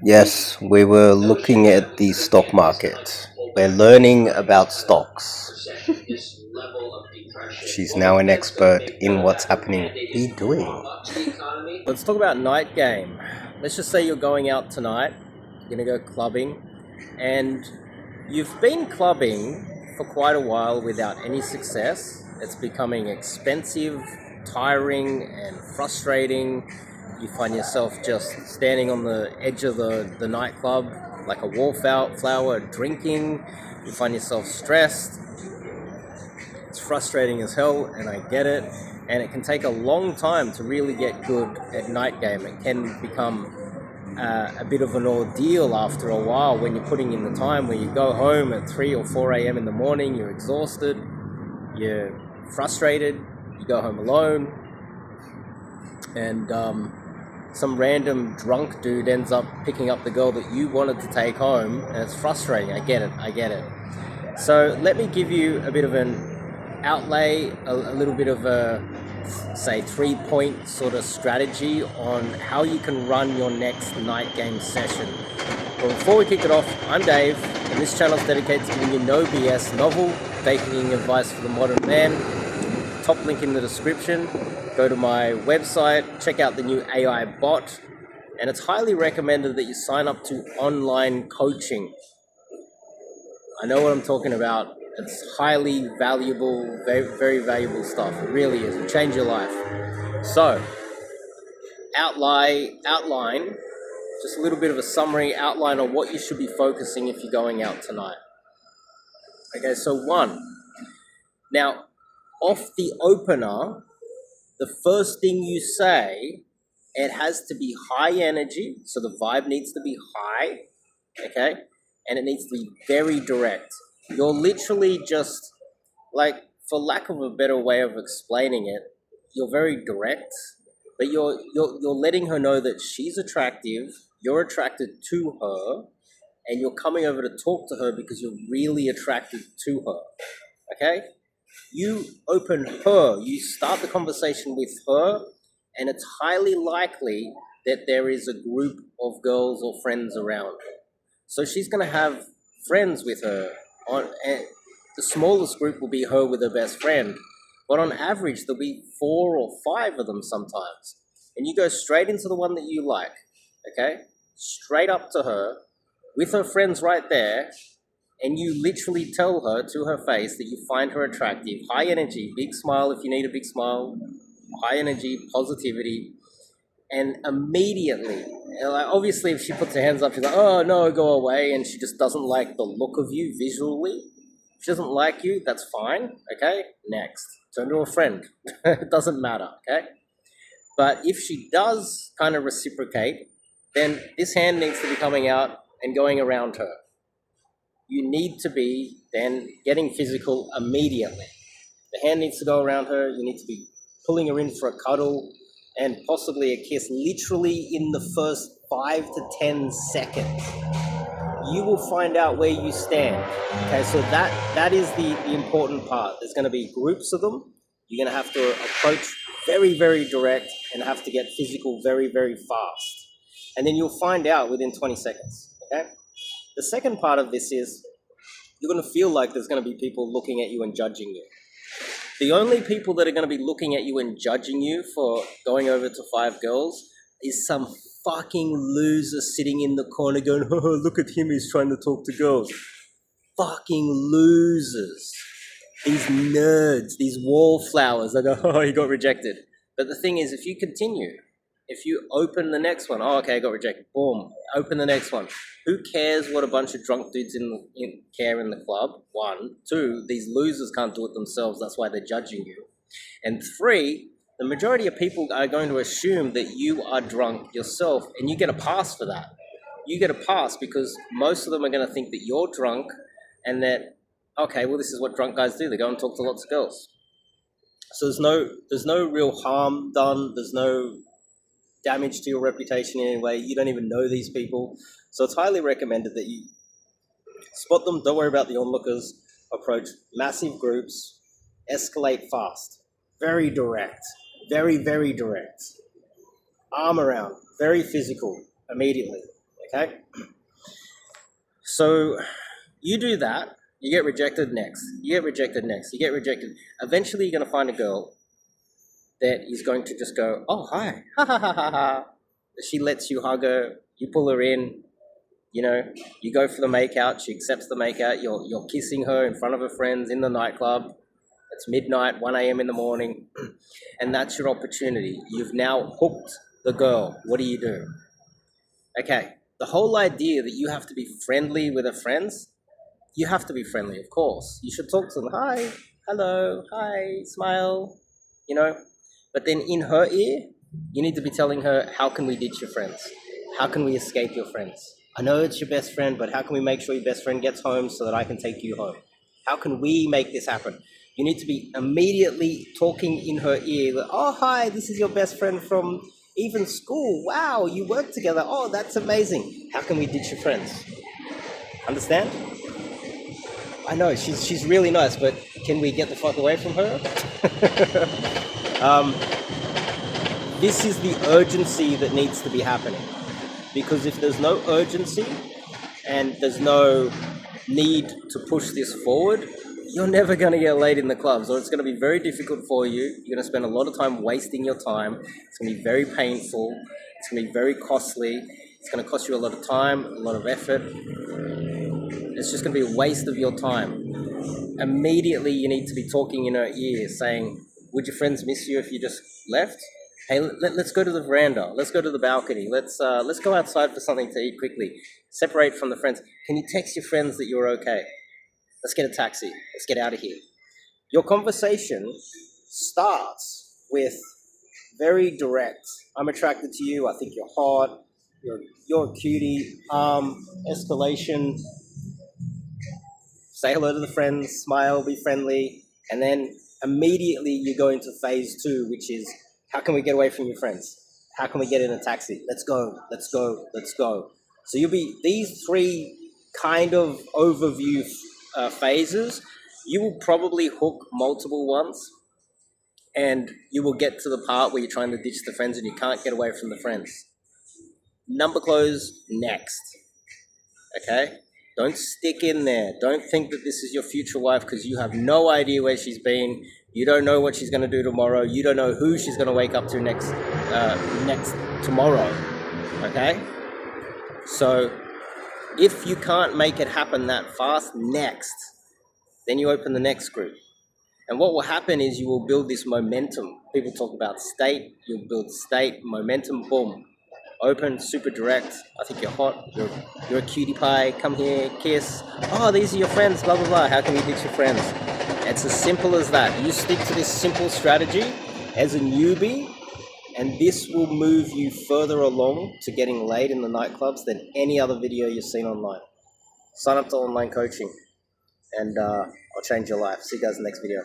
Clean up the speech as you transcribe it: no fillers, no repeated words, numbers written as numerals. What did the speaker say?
Yes, we were looking at the stock market. We're learning about stocks. She's now an expert in what's happening. What are you doing? Let's talk about night game. Let's just say you're going out tonight, you're gonna go clubbing, and you've been clubbing for quite a while without any success. It's becoming expensive, tiring, and frustrating. You find yourself just standing on the edge of the nightclub like a wallflower drinking. You find yourself stressed. It's frustrating as hell, and I get it. And it can take a long time to really get good at night game. It can become a bit of an ordeal after a while when you're putting in the time, where you go home at 3 or 4 a.m. in the morning, you're exhausted, you're frustrated, you go home alone, and some random drunk dude ends up picking up the girl that you wanted to take home, and it's frustrating. I get it. So let me give you a bit of an outlay, a little bit of a, say, 3-point sort of strategy on how you can run your next night game session. But before we kick it off, I'm Dave, and this channel is dedicated to giving you no BS novel dating advice for the modern man. Top link in the description. Go to my website, check out the new AI bot, and it's highly recommended that you sign up to online coaching. I know what I'm talking about. It's highly valuable, very, very valuable stuff. It really is. It'll change your life. So, outline, just a little bit of a summary outline on what you should be focusing if you're going out tonight. Okay, so 1. Now, off the opener, the first thing you say, it has to be high energy, so the vibe needs to be high, okay? And it needs to be very direct. You're literally just, like, for lack of a better way of explaining it, you're very direct, but you're letting her know that she's attractive, you're attracted to her, and you're coming over to talk to her because you're really attracted to her, okay? You open her, you start the conversation with her, and it's highly likely that there is a group of girls or friends around her. So she's going to have friends with her. And the smallest group will be her with her best friend. But on average, there'll be 4 or 5 of them sometimes. And you go straight into the one that you like, okay? Straight up to her, with her friends right there, and you literally tell her to her face that you find her attractive. High energy, big smile if you need a big smile, high energy, positivity, and immediately, like, obviously if she puts her hands up, she's like, oh no, go away, and she just doesn't like the look of you visually. If she doesn't like you, that's fine, okay? Next. Turn to a friend. It doesn't matter, okay? But if she does kind of reciprocate, then this hand needs to be coming out and going around her. You need to be then getting physical immediately. The hand needs to go around her. You need to be pulling her in for a cuddle and possibly a kiss, literally in the first 5 to 10 seconds. You will find out where you stand. Okay, so that is the important part. There's going to be groups of them. You're going to have to approach very, very direct and have to get physical very, very fast. And then you'll find out within 20 seconds. Okay? The second part of this is you're going to feel like there's going to be people looking at you and judging you. The only people that are going to be looking at you and judging you for going over to 5 girls is some fucking loser sitting in the corner going, oh, look at him, he's trying to talk to girls. Fucking losers. These nerds, these wallflowers that go, oh, he got rejected. But the thing is, if you continue, if you open the next one, oh, okay, I got rejected, boom, open the next one. Who cares what a bunch of drunk dudes care in the club? 1. 2, these losers can't do it themselves, that's why they're judging you. And 3, the majority of people are going to assume that you are drunk yourself, and you get a pass for that. You get a pass because most of them are going to think that you're drunk and that, okay, well, this is what drunk guys do. They go and talk to lots of girls. So there's no real harm done. There's no damage to your reputation in any way. You don't even know these people. So it's highly recommended that you spot them. Don't worry about the onlookers. Approach massive groups. Escalate fast. Very direct. Very, very direct. Arm around. Very physical. immediately. Okay? So you do that, you get rejected next, you get rejected next, you get rejected. Eventually you're going to find a girl that is going to just go, oh, hi, ha ha ha ha ha. She lets you hug her, you pull her in, you know, you go for the makeout, she accepts the makeout, you're kissing her in front of her friends in the nightclub. It's midnight, 1 a.m. in the morning, and that's your opportunity. You've now hooked the girl. What do? Okay, the whole idea that you have to be friendly with her friends, you have to be friendly, of course. You should talk to them. Hi, hello, hi, smile, you know. But then in her ear, you need to be telling her, how can we ditch your friends? How can we escape your friends? I know it's your best friend, but how can we make sure your best friend gets home so that I can take you home? How can we make this happen? You need to be immediately talking in her ear. Like, oh, hi, this is your best friend from even school. Wow, you work together. Oh, that's amazing. How can we ditch your friends? Understand? I know, she's really nice, but can we get the fuck away from her? This is the urgency that needs to be happening. Because if there's no urgency and there's no need to push this forward, you're never going to get laid in the clubs, or it's going to be very difficult for you. You're going to spend a lot of time wasting your time. It's going to be very painful. It's going to be very costly. It's going to cost you a lot of time, a lot of effort. It's just going to be a waste of your time. Immediately, you need to be talking in her ear, saying, would your friends miss you if you just left? Hey, let's go to the veranda. Let's go to the balcony. Let's go outside for something to eat quickly. Separate from the friends. Can you text your friends that you're okay? Let's get a taxi. Let's get out of here. Your conversation starts with very direct. I'm attracted to you. I think you're hot. You're a cutie. Escalation. Say hello to the friends. Smile. Be friendly. And then immediately you go into phase 2, which is, how can we get away from your friends? How can we get in a taxi? Let's go. Let's go. Let's go. So you'll be these 3 kind of overview phases. You will probably hook multiple ones, and you will get to the part where you're trying to ditch the friends and you can't get away from the friends. Number close next. Okay? Don't stick in there. Don't think that this is your future wife, because you have no idea where she's been. You don't know what she's going to do tomorrow. You don't know who she's going to wake up to next tomorrow. Okay? So if you can't make it happen that fast, next, then you open the next group. And what will happen is you will build this momentum. People talk about state. You'll build state, momentum, boom. Open, super direct. I think you're hot. You're a cutie pie. Come here, kiss. Oh, these are your friends, blah, blah, blah. How can we ditch your friends? It's as simple as that. You stick to this simple strategy as a newbie, and this will move you further along to getting laid in the nightclubs than any other video you've seen online. Sign up to online coaching, and I'll change your life. See you guys in the next video.